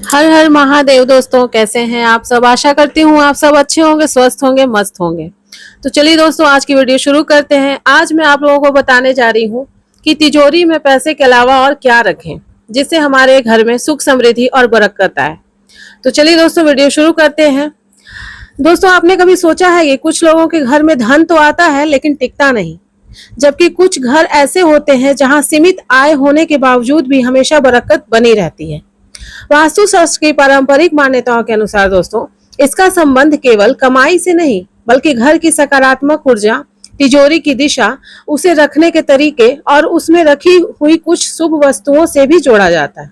हर हर महादेव दोस्तों, कैसे हैं आप सब। आशा करती हूँ आप सब अच्छे होंगे, स्वस्थ होंगे, मस्त होंगे। तो चलिए दोस्तों, आज की वीडियो शुरू करते हैं। आज मैं आप लोगों को बताने जा रही हूँ कि तिजोरी में पैसे के अलावा और क्या रखें जिससे हमारे घर में सुख समृद्धि और बरकत आए। तो चलिए दोस्तों, वीडियो शुरू करते हैं। दोस्तों, आपने कभी सोचा है कि कुछ लोगों के घर में धन तो आता है लेकिन टिकता नहीं, जबकि कुछ घर ऐसे होते हैं जहां सीमित आय होने के बावजूद भी हमेशा बरकत बनी रहती है। वास्तुशास्त्र की पारंपरिक मान्यताओं के अनुसार दोस्तों, इसका संबंध केवल कमाई से नहीं बल्कि घर की सकारात्मक ऊर्जा, तिजोरी की दिशा, उसे रखने के तरीके और उसमें रखी हुई कुछ शुभ वस्तुओं से भी जोड़ा जाता है।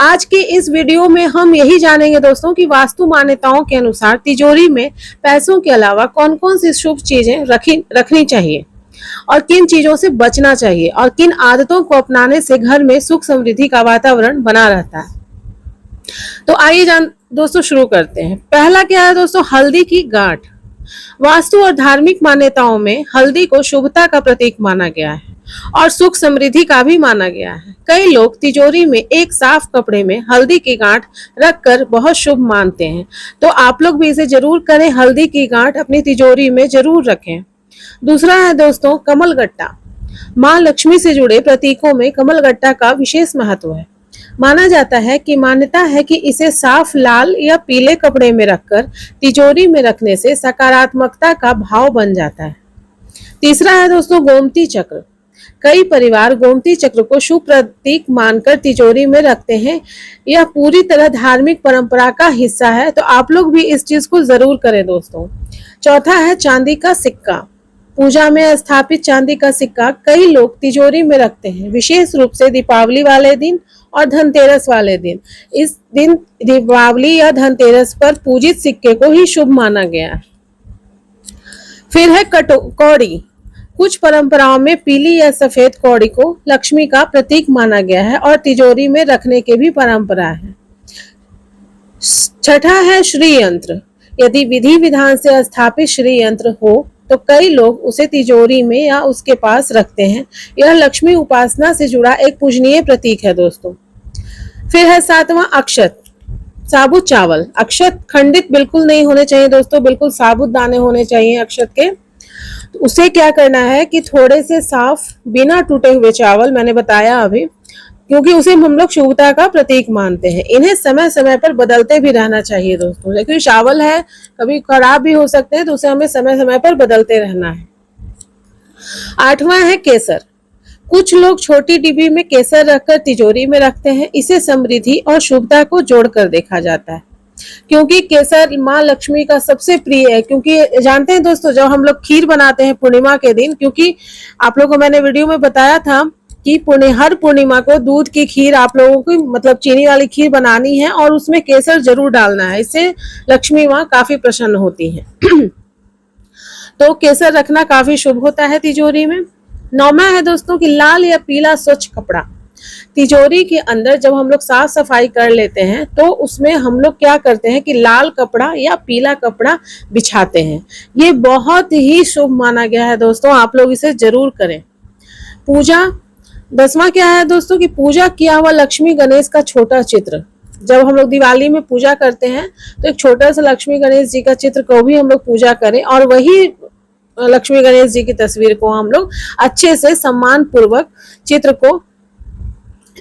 आज की इस वीडियो में हम यही जानेंगे दोस्तों कि वास्तु मान्यताओं के अनुसार तिजोरी में पैसों के अलावा कौन कौन सी शुभ चीजें रखनी चाहिए और किन चीजों से बचना चाहिए और किन आदतों को अपनाने से घर में सुख समृद्धि का वातावरण बना रहता है। तो आइए दोस्तों शुरू करते हैं। पहला क्या है दोस्तों, हल्दी की गांठ। वास्तु और धार्मिक मान्यताओं में हल्दी को शुभता का प्रतीक माना गया है और सुख समृद्धि का भी माना गया है। कई लोग तिजोरी में एक साफ कपड़े में हल्दी की गांठ रखकर बहुत शुभ मानते हैं, तो आप लोग भी इसे जरूर करें। हल्दी की गांठ अपनी तिजोरी में जरूर रखें। दूसरा है दोस्तों, कमलगट्टा। माँ लक्ष्मी से जुड़े प्रतीकों में कमलगट्टा का विशेष महत्व है। माना जाता है कि मान्यता है कि इसे साफ लाल या पीले कपड़े में रखकर तिजोरी में रखने से सकारात्मकता का भाव बन जाता है। तीसरा है दोस्तों, गोमती चक्र। कई परिवार गोमती चक्र को शुभ प्रतीक मानकर तिजोरी में रखते हैं। यह पूरी तरह धार्मिक परंपरा का हिस्सा है, तो आप लोग भी इस चीज को जरूर करें दोस्तों। चौथा है चांदी का सिक्का। पूजा में स्थापित चांदी का सिक्का कई लोग तिजोरी में रखते हैं, विशेष रूप से दीपावली वाले दिन और धनतेरस वाले दिन। इस दिन दीपावली या धनतेरस पर पूजित सिक्के को ही शुभ माना गया है। फिर है कौड़ी। कुछ परंपराओं में पीली या सफेद कौड़ी को लक्ष्मी का प्रतीक माना गया है और तिजोरी में रखने की भी परंपरा है। छठा है श्री यंत्र। यदि विधि विधान से स्थापित श्री यंत्र हो तो कई लोग उसे तिजोरी में या उसके पास रखते हैं। यह लक्ष्मी उपासना से जुड़ा एक पूजनीय प्रतीक है दोस्तों। फिर है सातवां, अक्षत। साबुत चावल। अक्षत खंडित बिल्कुल नहीं होने चाहिए दोस्तों, बिल्कुल साबुत दाने होने चाहिए अक्षत के। तो उसे क्या करना है कि थोड़े से साफ बिना टूटे हुए चावल, मैंने बताया अभी, क्योंकि उसे हम लोग शुभता का प्रतीक मानते हैं। इन्हें समय समय पर बदलते भी रहना चाहिए दोस्तों, क्योंकि चावल है, कभी खराब भी हो सकते हैं, तो उसे हमें समय समय पर बदलते रहना है। आठवां है केसर। कुछ लोग छोटी डिब्बी में केसर रखकर तिजोरी में रखते हैं। इसे समृद्धि और शुभता को जोड़कर देखा जाता है, क्योंकि केसर माँ लक्ष्मी का सबसे प्रिय है। क्योंकि जानते हैं दोस्तों, जब हम लोग खीर बनाते हैं पूर्णिमा के दिन, क्योंकि आप लोगों को मैंने वीडियो में बताया था कि हर पूर्णिमा को दूध की खीर आप लोगों को, मतलब चीनी वाली खीर बनानी है और उसमें केसर जरूर डालना है। इससे लक्ष्मी माँ काफी प्रसन्न होती है। तो केसर रखना काफी शुभ होता है तिजोरी में। नौवां है दोस्तों कि लाल या पीला स्वच्छ कपड़ा। तिजोरी के अंदर जब हम लोग साफ सफाई कर लेते हैं तो उसमें हम लोग क्या करते हैं कि लाल कपड़ा या पीला कपड़ा बिछाते हैं। ये बहुत ही शुभ माना गया है दोस्तों, आप लोग इसे जरूर करें। पूजा। 10वां क्या है दोस्तों कि पूजा किया हुआ लक्ष्मी गणेश का छोटा चित्र। जब हम लोग दिवाली में पूजा करते हैं तो एक छोटा सा लक्ष्मी गणेश जी का चित्र को भी हम लोग पूजा करें और वही लक्ष्मी गणेश जी की तस्वीर को हम लोग अच्छे से सम्मान पूर्वक चित्र को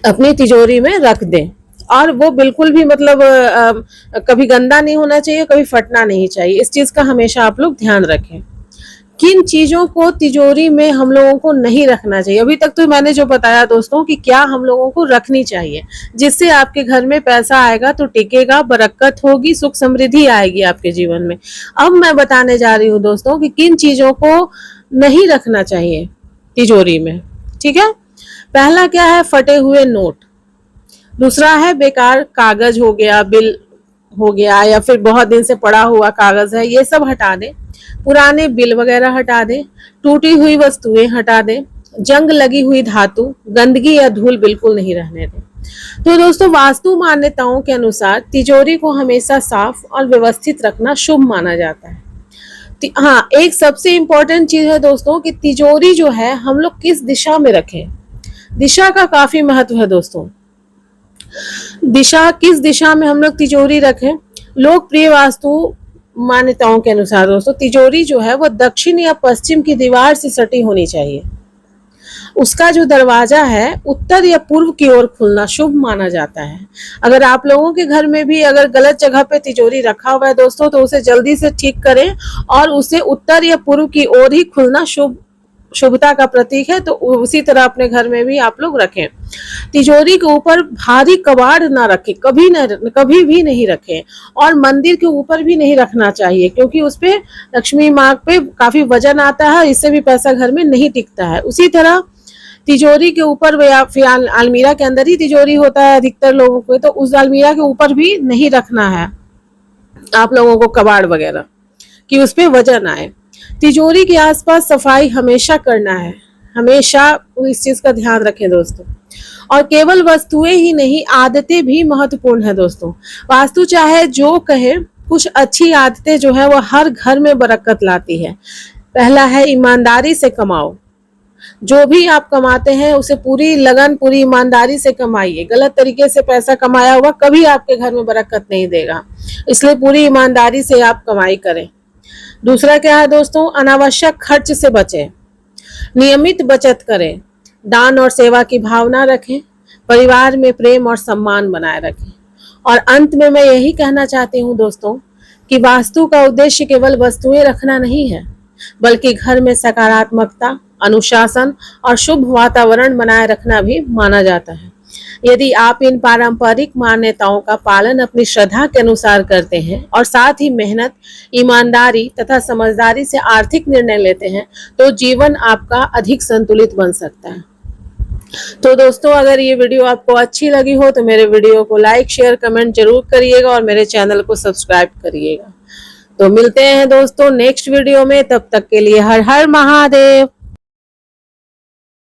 अपनी तिजोरी में रख दें। और वो बिल्कुल भी मतलब कभी गंदा नहीं होना चाहिए, कभी फटना नहीं चाहिए। इस चीज का हमेशा आप लोग ध्यान रखें। किन चीजों को तिजोरी में हम लोगों को नहीं रखना चाहिए, अभी तक तो मैंने जो बताया दोस्तों कि क्या हम लोगों को रखनी चाहिए जिससे आपके घर में पैसा आएगा तो टिकेगा, बरकत होगी, सुख समृद्धि आएगी आपके जीवन में। अब मैं बताने जा रही हूँ दोस्तों कि किन चीजों को नहीं रखना चाहिए तिजोरी में। ठीक है, पहला क्या है, फटे हुए नोट। दूसरा है बेकार कागज हो गया, बिल हो गया, या फिर बहुत दिन से पड़ा हुआ कागज है, ये सब हटा दें। पुराने बिल वगैरह हटा दें। टूटी हुई वस्तुएं हटा दें। जंग लगी हुई धातु, गंदगी या धूल बिल्कुल नहीं रहने दें। तो दोस्तों, वास्तु मान्यताओं के अनुसार तिजोरी को हमेशा साफ और व्यवस्थित रखना शुभ माना जाता है। हाँ, एक सबसे इम्पोर्टेंट चीज है दोस्तों कि तिजोरी जो है हम लोग किस दिशा में रखें। दिशा का काफी महत्व है दोस्तों। दिशा, किस दिशा में हम लोग तिजोरी रखें? लोकप्रिय वास्तु मान्यताओं के अनुसार दोस्तों तिजोरी जो है वो दक्षिण या पश्चिम की दीवार से सटी होनी चाहिए। उसका जो दरवाजा है उत्तर या पूर्व की ओर खुलना शुभ माना जाता है। अगर आप लोगों के घर में भी अगर गलत जगह पे तिजोरी रखा हुआ है दोस्तों तो उसे जल्दी से ठीक करें और उसे उत्तर या पूर्व की ओर ही खुलना शुभता का प्रतीक है। तो उसी तरह अपने घर में भी आप लोग रखें। तिजोरी के ऊपर भारी कबाड़ ना रखें, कभी भी नहीं रखें, और मंदिर के ऊपर भी नहीं रखना चाहिए क्योंकि उस पे लक्ष्मी माँ पे काफी वजन आता है, इससे भी पैसा घर में नहीं टिकता है। उसी तरह तिजोरी के ऊपर या फिर अलमीरा के अंदर ही तिजोरी होता है अधिकतर लोगों को, तो उस अलमीरा के ऊपर भी नहीं रखना है आप लोगों को कबाड़ वगैरह कि उस पे वजन आए। तिजोरी के आसपास सफाई हमेशा करना है, हमेशा इस चीज का ध्यान रखें दोस्तों। और केवल वस्तुएं ही नहीं आदतें भी महत्वपूर्ण है दोस्तों। वास्तु चाहे जो कहे, कुछ अच्छी आदतें जो है वो हर घर में बरकत लाती है। पहला है ईमानदारी से कमाओ। जो भी आप कमाते हैं उसे पूरी लगन पूरी ईमानदारी से कमाइए। गलत तरीके से पैसा कमाया हुआ कभी आपके घर में बरकत नहीं देगा, इसलिए पूरी ईमानदारी से आप कमाई करें। दूसरा क्या है दोस्तों? अनावश्यक खर्च से बचें, नियमित बचत करें, दान और सेवा की भावना रखें, परिवार में प्रेम और सम्मान बनाए रखें। और अंत में मैं यही कहना चाहती हूँ दोस्तों कि वास्तु का उद्देश्य केवल वस्तुएं रखना नहीं है, बल्कि घर में सकारात्मकता, अनुशासन और शुभ वातावरण बनाए रखना भी माना जाता है। यदि आप इन पारंपरिक मान्यताओं का पालन अपनी श्रद्धा के अनुसार करते हैं और साथ ही मेहनत, ईमानदारी तथा समझदारी से आर्थिक निर्णय लेते हैं तो जीवन आपका अधिक संतुलित बन सकता है। तो दोस्तों अगर ये वीडियो आपको अच्छी लगी हो तो मेरे वीडियो को लाइक, शेयर, कमेंट जरूर करिएगा और मेरे चैनल को सब्सक्राइब करिएगा। तो मिलते हैं दोस्तों नेक्स्ट वीडियो में, तब तक के लिए हर हर महादेव।